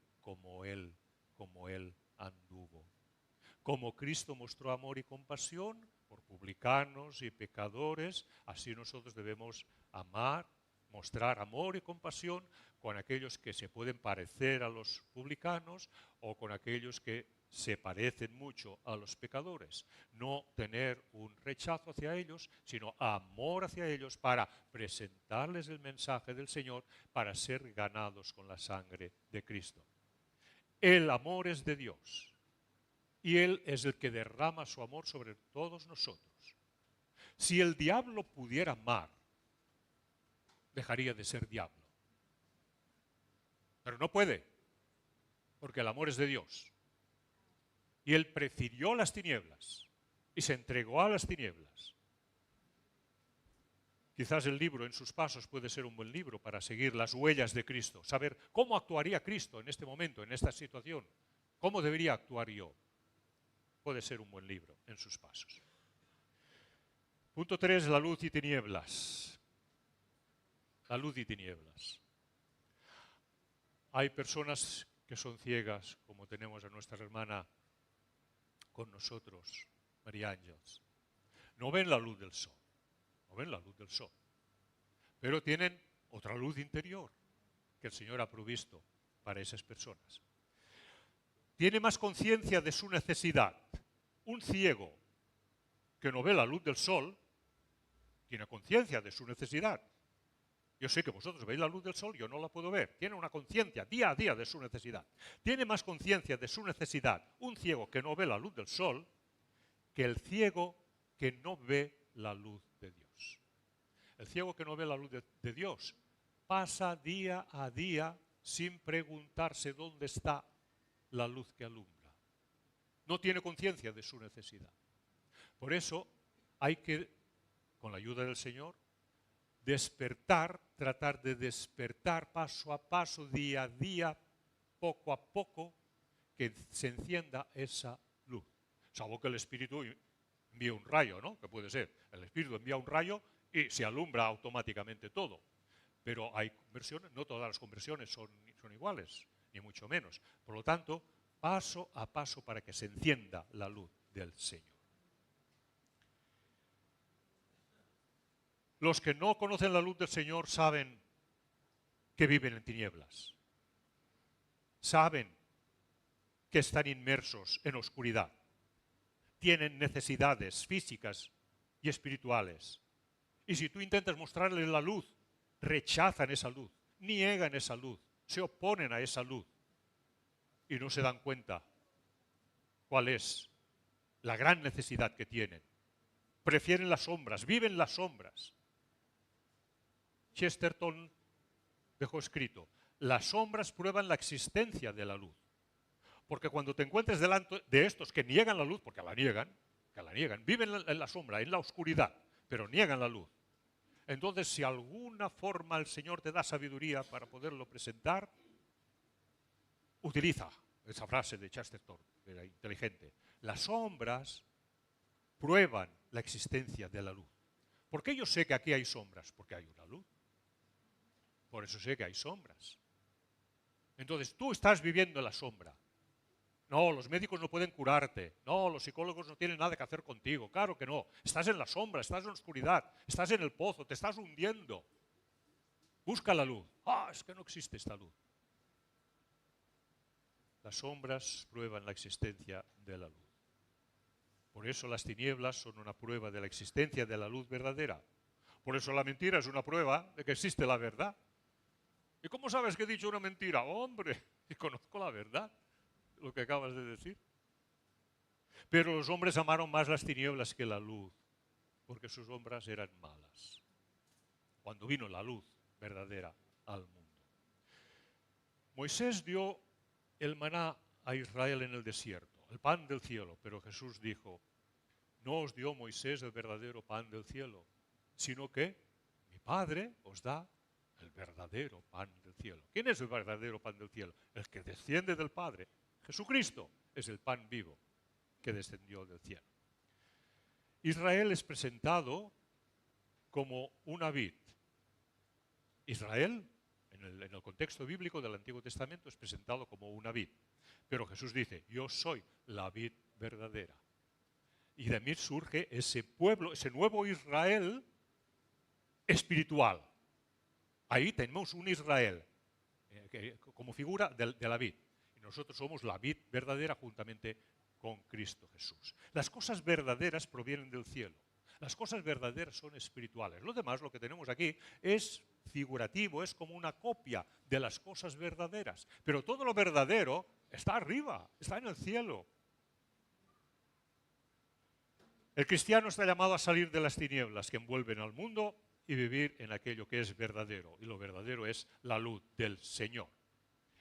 anduvo. Como Cristo mostró amor y compasión por publicanos y pecadores, así nosotros debemos amar, mostrar amor y compasión con aquellos que se pueden parecer a los publicanos o con aquellos que se parecen mucho a los pecadores. No tener un rechazo hacia ellos, sino amor hacia ellos para presentarles el mensaje del Señor para ser ganados con la sangre de Cristo. El amor es de Dios y Él es el que derrama su amor sobre todos nosotros. Si el diablo pudiera amar, dejaría de ser diablo. Pero no puede, porque el amor es de Dios. Y Él prefirió las tinieblas y se entregó a las tinieblas. Quizás el libro En sus pasos puede ser un buen libro para seguir las huellas de Cristo, saber cómo actuaría Cristo en este momento, en esta situación, cómo debería actuar yo. Puede ser un buen libro, En sus pasos. Punto 3, la luz y tinieblas. La luz y tinieblas. Hay personas que son ciegas, como tenemos a nuestra hermana con nosotros, María Ángeles. No ven la luz del sol, pero tienen otra luz interior que el Señor ha provisto para esas personas. Tiene más conciencia de su necesidad. Un ciego que no ve la luz del sol tiene conciencia de su necesidad. Yo sé que vosotros veis la luz del sol, yo no la puedo ver. Tiene una conciencia día a día de su necesidad. Tiene más conciencia de su necesidad un ciego que no ve la luz del sol que el ciego que no ve la luz de Dios. El ciego que no ve la luz de Dios pasa día a día sin preguntarse dónde está la luz que alumbra. No tiene conciencia de su necesidad. Por eso hay que, con la ayuda del Señor, tratar de despertar paso a paso, día a día, poco a poco, que se encienda esa luz. Salvo que el Espíritu envíe un rayo, ¿no? Que puede ser. El Espíritu envía un rayo y se alumbra automáticamente todo. Pero hay conversiones, no todas las conversiones son iguales, ni mucho menos. Por lo tanto, paso a paso para que se encienda la luz del Señor. Los que no conocen la luz del Señor saben que viven en tinieblas. Saben que están inmersos en oscuridad. Tienen necesidades físicas y espirituales. Y si tú intentas mostrarles la luz, rechazan esa luz, niegan esa luz, se oponen a esa luz y no se dan cuenta cuál es la gran necesidad que tienen. Prefieren las sombras, viven las sombras. Chesterton dejó escrito: las sombras prueban la existencia de la luz. Porque cuando te encuentres delante de estos que niegan la luz, porque la niegan, viven en la sombra, en la oscuridad, pero niegan la luz. Entonces, si alguna forma el Señor te da sabiduría para poderlo presentar, utiliza esa frase de Chesterton, era inteligente. Las sombras prueban la existencia de la luz. ¿Por qué yo sé que aquí hay sombras? Porque hay una luz. Por eso sé que hay sombras. Entonces, tú estás viviendo en la sombra. No, los médicos no pueden curarte. No, los psicólogos no tienen nada que hacer contigo. Claro que no. Estás en la sombra, estás en la oscuridad, estás en el pozo, te estás hundiendo. Busca la luz. Es que no existe esta luz. Las sombras prueban la existencia de la luz. Por eso las tinieblas son una prueba de la existencia de la luz verdadera. Por eso la mentira es una prueba de que existe la verdad. ¿Y cómo sabes que he dicho una mentira? Hombre, y conozco la verdad, lo que acabas de decir. Pero los hombres amaron más las tinieblas que la luz, porque sus obras eran malas. Cuando vino la luz verdadera al mundo. Moisés dio el maná a Israel en el desierto, el pan del cielo, pero Jesús dijo, no os dio Moisés el verdadero pan del cielo, sino que mi Padre os da el verdadero pan del cielo. ¿Quién es el verdadero pan del cielo? El que desciende del Padre. Jesucristo es el pan vivo que descendió del cielo. Israel es presentado como una vid. Israel, en el contexto bíblico del Antiguo Testamento, es presentado como una vid. Pero Jesús dice, yo soy la vid verdadera. Y de mí surge ese pueblo, ese nuevo Israel espiritual. Ahí tenemos un Israel como figura de la vid. Y nosotros somos la vid verdadera juntamente con Cristo Jesús. Las cosas verdaderas provienen del cielo. Las cosas verdaderas son espirituales. Lo demás, lo que tenemos aquí, es figurativo, es como una copia de las cosas verdaderas. Pero todo lo verdadero está arriba, está en el cielo. El cristiano está llamado a salir de las tinieblas que envuelven al mundo y vivir en aquello que es verdadero. Y lo verdadero es la luz del Señor.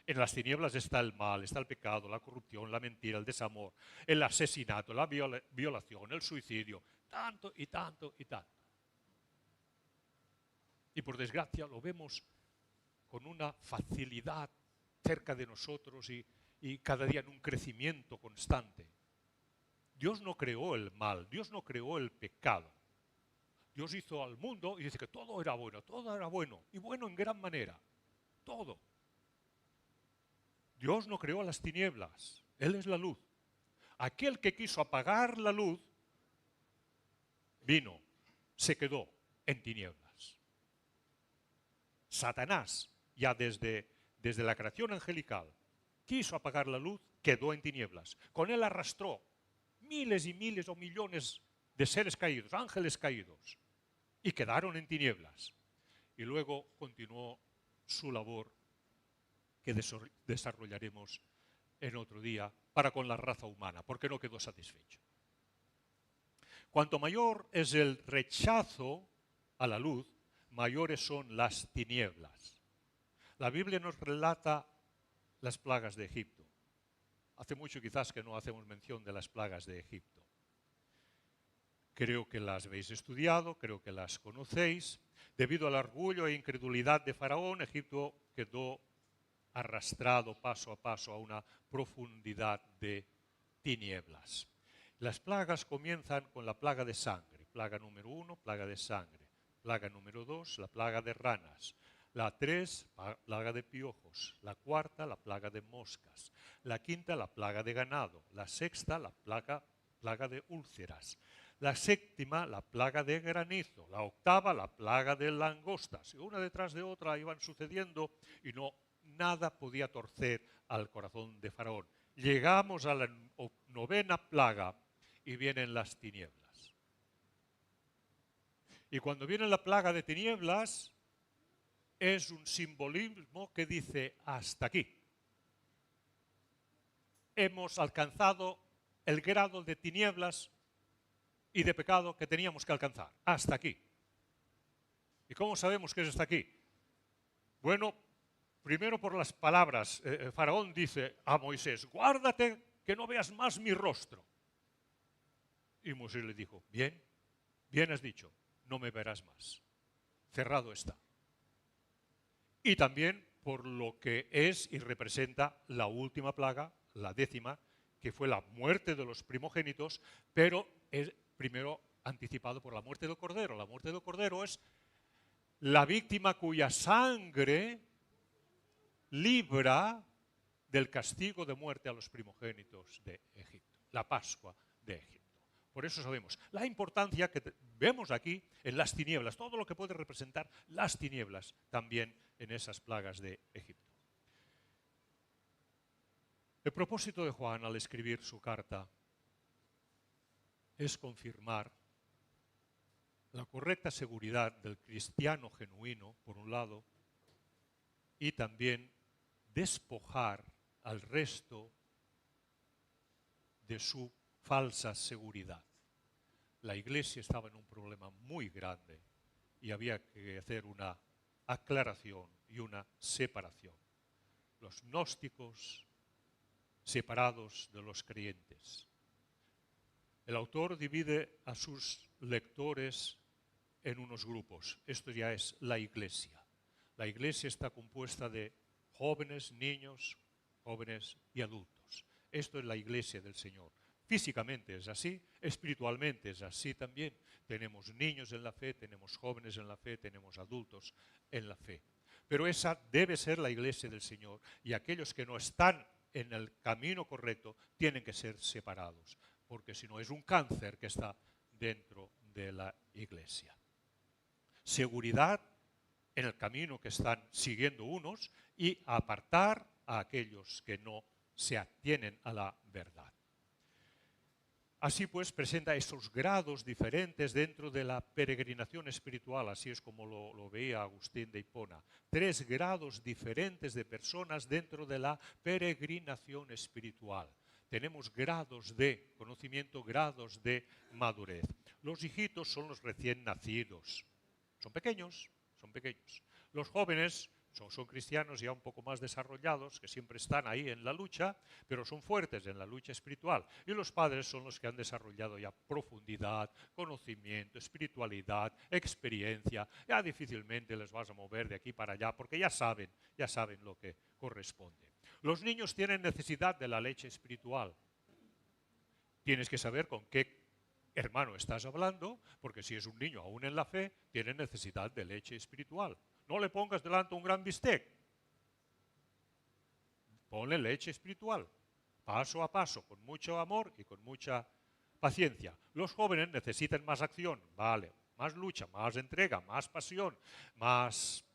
En las tinieblas está el mal, está el pecado, la corrupción, la mentira, el desamor, el asesinato, la violación, el suicidio, tanto y tanto y tanto. Y por desgracia lo vemos con una facilidad cerca de nosotros y cada día en un crecimiento constante. Dios no creó el mal, Dios no creó el pecado. Dios hizo al mundo y dice que todo era bueno, y bueno en gran manera, todo. Dios no creó las tinieblas, Él es la luz. Aquel que quiso apagar la luz, vino, se quedó en tinieblas. Satanás, ya desde la creación angelical, quiso apagar la luz, quedó en tinieblas. Con él arrastró miles y miles o millones de seres caídos, ángeles caídos, y quedaron en tinieblas. Y luego continuó su labor que desarrollaremos en otro día para con la raza humana, porque no quedó satisfecho. Cuanto mayor es el rechazo a la luz, mayores son las tinieblas. La Biblia nos relata las plagas de Egipto. Hace mucho quizás que no hacemos mención de las plagas de Egipto. Creo que las habéis estudiado, creo que las conocéis. Debido al orgullo e incredulidad de Faraón, Egipto quedó arrastrado paso a paso a una profundidad de tinieblas. Las plagas comienzan con la plaga de sangre. Plaga número 1, plaga de sangre. Plaga número 2, la plaga de ranas. La 3, plaga de piojos. La 4, la plaga de moscas. La 5, la plaga de ganado. La 6, la plaga de úlceras. La 7, la plaga de granizo. La 8, la plaga de langostas. Y una detrás de otra iban sucediendo y nada podía torcer al corazón de Faraón. Llegamos a la 9ª plaga y vienen las tinieblas. Y cuando viene la plaga de tinieblas, es un simbolismo que dice hasta aquí. Hemos alcanzado el grado de tinieblas y de pecado que teníamos que alcanzar. Hasta aquí. ¿Y cómo sabemos que es hasta aquí? Bueno, primero por las palabras. Faraón dice a Moisés, guárdate que no veas más mi rostro. Y Moisés le dijo, bien has dicho, no me verás más. Cerrado está. Y también por lo que es y representa la última plaga, la 10ª, que fue la muerte de los primogénitos, pero es primero anticipado por la muerte del Cordero. La muerte del Cordero es la víctima cuya sangre libra del castigo de muerte a los primogénitos de Egipto, la Pascua de Egipto. Por eso sabemos la importancia que vemos aquí en las tinieblas, todo lo que puede representar las tinieblas también en esas plagas de Egipto. El propósito de Juan al escribir su carta es confirmar la correcta seguridad del cristiano genuino, por un lado, y también despojar al resto de su falsa seguridad. La Iglesia estaba en un problema muy grande y había que hacer una aclaración y una separación. Los gnósticos separados de los creyentes. El autor divide a sus lectores en unos grupos. Esto ya es la Iglesia. La Iglesia está compuesta de jóvenes, niños, jóvenes y adultos. Esto es la Iglesia del Señor. Físicamente es así, espiritualmente es así también. Tenemos niños en la fe, tenemos jóvenes en la fe, tenemos adultos en la fe. Pero esa debe ser la Iglesia del Señor y aquellos que no están en el camino correcto tienen que ser separados, porque si no es un cáncer que está dentro de la Iglesia. Seguridad en el camino que están siguiendo unos y apartar a aquellos que no se atienen a la verdad. Así pues, presenta esos grados diferentes dentro de la peregrinación espiritual, así es como lo veía Agustín de Hipona. 3 grados diferentes de personas dentro de la peregrinación espiritual. Tenemos grados de conocimiento, grados de madurez. Los hijitos son los recién nacidos. Son pequeños, son pequeños. Los jóvenes son cristianos ya un poco más desarrollados, que siempre están ahí en la lucha, pero son fuertes en la lucha espiritual. Y los padres son los que han desarrollado ya profundidad, conocimiento, espiritualidad, experiencia. Ya difícilmente les vas a mover de aquí para allá, porque ya saben lo que corresponde. Los niños tienen necesidad de la leche espiritual. Tienes que saber con qué hermano estás hablando, porque si es un niño aún en la fe, tiene necesidad de leche espiritual. No le pongas delante un gran bistec. Ponle leche espiritual, paso a paso, con mucho amor y con mucha paciencia. Los jóvenes necesitan más acción, vale, más lucha, más entrega, más pasión, más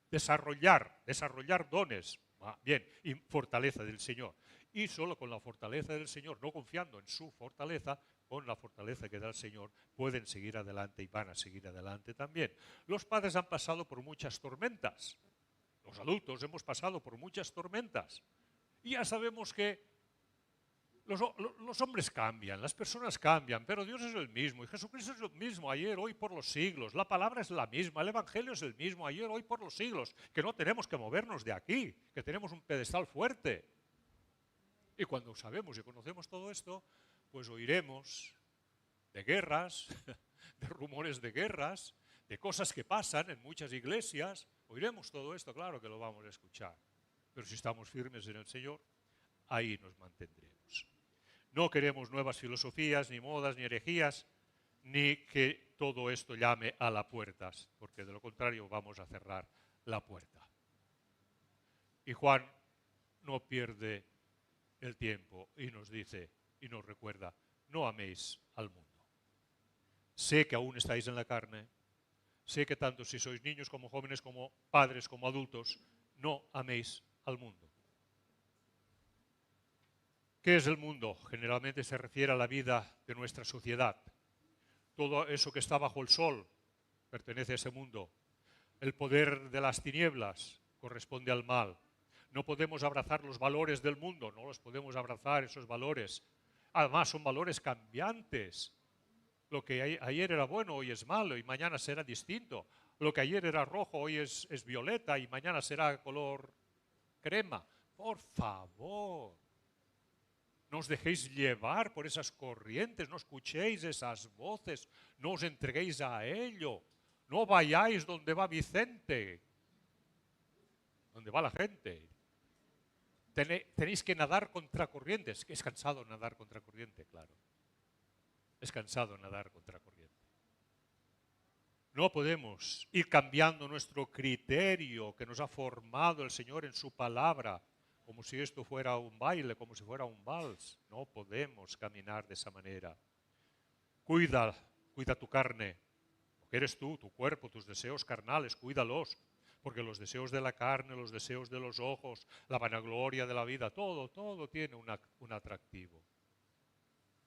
desarrollar dones, bien, y fortaleza del Señor. Y solo con la fortaleza del Señor, no confiando en su fortaleza, con la fortaleza que da el Señor, pueden seguir adelante y van a seguir adelante también. Los padres han pasado por muchas tormentas. Los adultos hemos pasado por muchas tormentas. Y ya sabemos que los hombres cambian, las personas cambian, pero Dios es el mismo y Jesucristo es el mismo ayer, hoy, por los siglos. La palabra es la misma, el Evangelio es el mismo ayer, hoy, por los siglos. Que no tenemos que movernos de aquí, que tenemos un pedestal fuerte. Y cuando sabemos y conocemos todo esto, pues oiremos de guerras, de rumores de guerras, de cosas que pasan en muchas iglesias. Oiremos todo esto, claro que lo vamos a escuchar. Pero si estamos firmes en el Señor, ahí nos mantendremos. No queremos nuevas filosofías, ni modas, ni herejías, ni que todo esto llame a las puertas, porque de lo contrario vamos a cerrar la puerta. Y Juan no pierde el tiempo y nos dice y nos recuerda, no améis al mundo. Sé que aún estáis en la carne, sé que tanto si sois niños como jóvenes, como padres, como adultos, no améis al mundo. ¿Qué es el mundo? Generalmente se refiere a la vida de nuestra sociedad. Todo eso que está bajo el sol pertenece a ese mundo. El poder de las tinieblas corresponde al mal. No podemos abrazar los valores del mundo, no los podemos abrazar esos valores. Además son valores cambiantes. Lo que ayer era bueno hoy es malo y mañana será distinto. Lo que ayer era rojo hoy es violeta y mañana será color crema. Por favor. No os dejéis llevar por esas corrientes, no escuchéis esas voces, no os entreguéis a ello. No vayáis donde va Vicente, donde va la gente. Tenéis que nadar contra corrientes. Es cansado nadar contra corriente, claro. Es cansado nadar contra corriente. No podemos ir cambiando nuestro criterio que nos ha formado el Señor en su palabra, como si esto fuera un baile, como si fuera un vals. No podemos caminar de esa manera. Cuida tu carne, lo que eres tú, tu cuerpo, tus deseos carnales, cuídalos. Porque los deseos de la carne, los deseos de los ojos, la vanagloria de la vida, todo tiene un atractivo.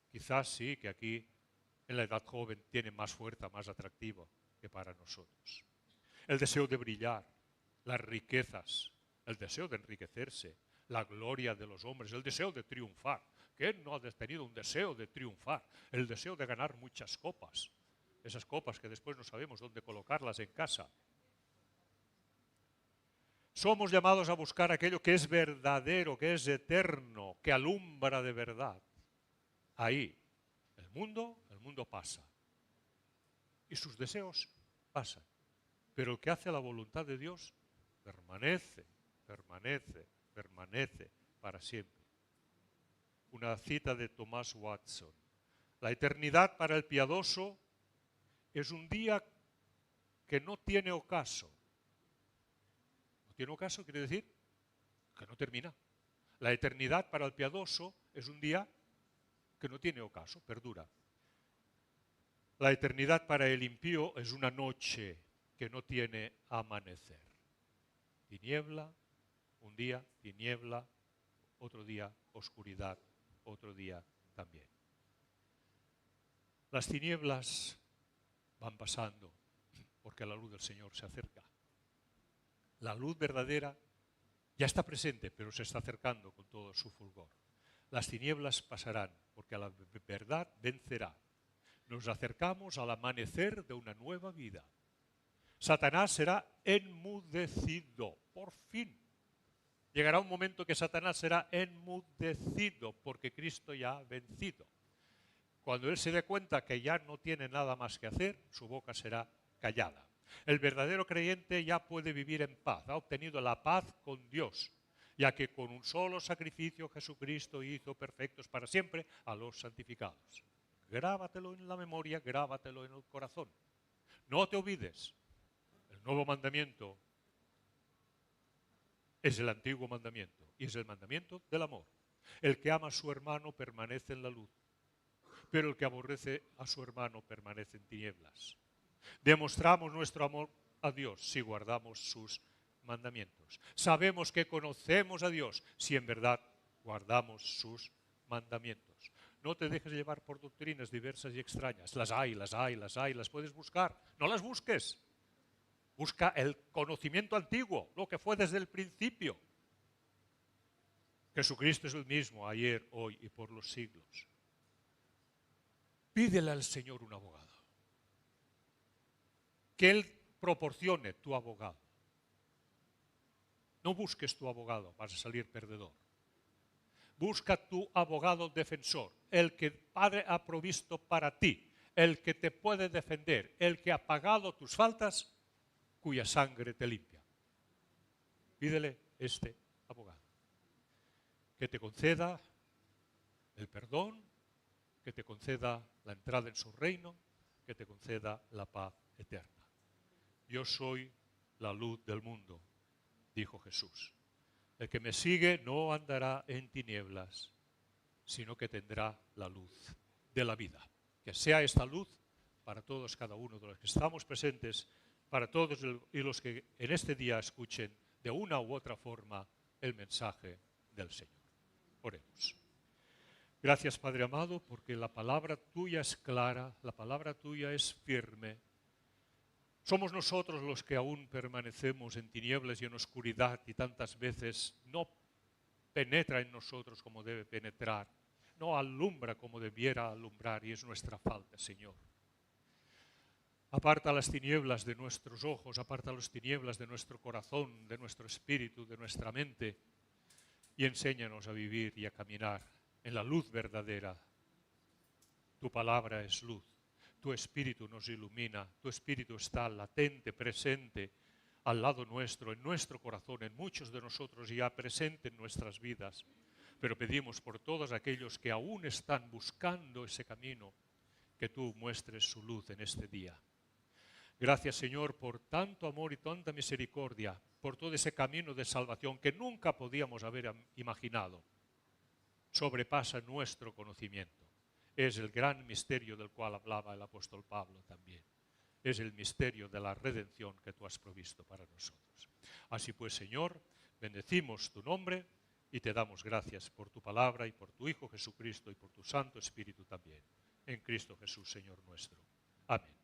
Quizás sí que aquí, en la edad joven, tiene más fuerza, más atractivo que para nosotros. El deseo de brillar, las riquezas, el deseo de enriquecerse, la gloria de los hombres, el deseo de triunfar. ¿Quién no ha tenido un deseo de triunfar? El deseo de ganar muchas copas. Esas copas que después no sabemos dónde colocarlas en casa. Somos llamados a buscar aquello que es verdadero, que es eterno, que alumbra de verdad. Ahí, el mundo pasa. Y sus deseos pasan. Pero el que hace la voluntad de Dios permanece para siempre. Una cita de Thomas Watson. La eternidad para el piadoso es un día que no tiene ocaso. No tiene ocaso quiere decir que no termina. La eternidad para el piadoso es un día que no tiene ocaso, perdura. La eternidad para el impío es una noche que no tiene amanecer. Tiniebla, un día, tiniebla, otro día, oscuridad, otro día también. Las tinieblas van pasando porque la luz del Señor se acerca. La luz verdadera ya está presente, pero se está acercando con todo su fulgor. Las tinieblas pasarán porque la verdad vencerá. Nos acercamos al amanecer de una nueva vida. Satanás será enmudecido, por fin. Llegará un momento que Satanás será enmudecido porque Cristo ya ha vencido. Cuando él se dé cuenta que ya no tiene nada más que hacer, su boca será callada. El verdadero creyente ya puede vivir en paz, ha obtenido la paz con Dios, ya que con un solo sacrificio Jesucristo hizo perfectos para siempre a los santificados. Grábatelo en la memoria, grábatelo en el corazón. No te olvides, el nuevo mandamiento es el antiguo mandamiento y es el mandamiento del amor. El que ama a su hermano permanece en la luz, pero el que aborrece a su hermano permanece en tinieblas. Demostramos nuestro amor a Dios si guardamos sus mandamientos. Sabemos que conocemos a Dios si en verdad guardamos sus mandamientos. No te dejes llevar por doctrinas diversas y extrañas. Las hay, las puedes buscar. No las busques. Busca el conocimiento antiguo, lo que fue desde el principio. Jesucristo es el mismo ayer, hoy y por los siglos. Pídele al Señor un abogado. Que Él proporcione tu abogado. No busques tu abogado, vas a salir perdedor. Busca tu abogado defensor, el que el Padre ha provisto para ti, el que te puede defender, el que ha pagado tus faltas, cuya sangre te limpia. Pídele este abogado. Que te conceda el perdón, que te conceda la entrada en su reino, que te conceda la paz eterna. Yo soy la luz del mundo, dijo Jesús. El que me sigue no andará en tinieblas, sino que tendrá la luz de la vida. Que sea esta luz para todos, cada uno de los que estamos presentes, para todos y los que en este día escuchen de una u otra forma el mensaje del Señor. Oremos. Gracias, Padre amado, porque la palabra tuya es clara, la palabra tuya es firme. Somos nosotros los que aún permanecemos en tinieblas y en oscuridad y tantas veces no penetra en nosotros como debe penetrar, no alumbra como debiera alumbrar y es nuestra falta, Señor. Aparta las tinieblas de nuestros ojos, aparta las tinieblas de nuestro corazón, de nuestro espíritu, de nuestra mente y enséñanos a vivir y a caminar en la luz verdadera. Tu palabra es luz, tu Espíritu nos ilumina, tu Espíritu está latente, presente, al lado nuestro, en nuestro corazón, en muchos de nosotros ya presente en nuestras vidas. Pero pedimos por todos aquellos que aún están buscando ese camino, que tú muestres su luz en este día. Gracias, Señor, por tanto amor y tanta misericordia, por todo ese camino de salvación que nunca podíamos haber imaginado. Sobrepasa nuestro conocimiento. Es el gran misterio del cual hablaba el apóstol Pablo también. Es el misterio de la redención que tú has provisto para nosotros. Así pues, Señor, bendecimos tu nombre y te damos gracias por tu palabra y por tu Hijo Jesucristo y por tu Santo Espíritu también. En Cristo Jesús, Señor nuestro. Amén.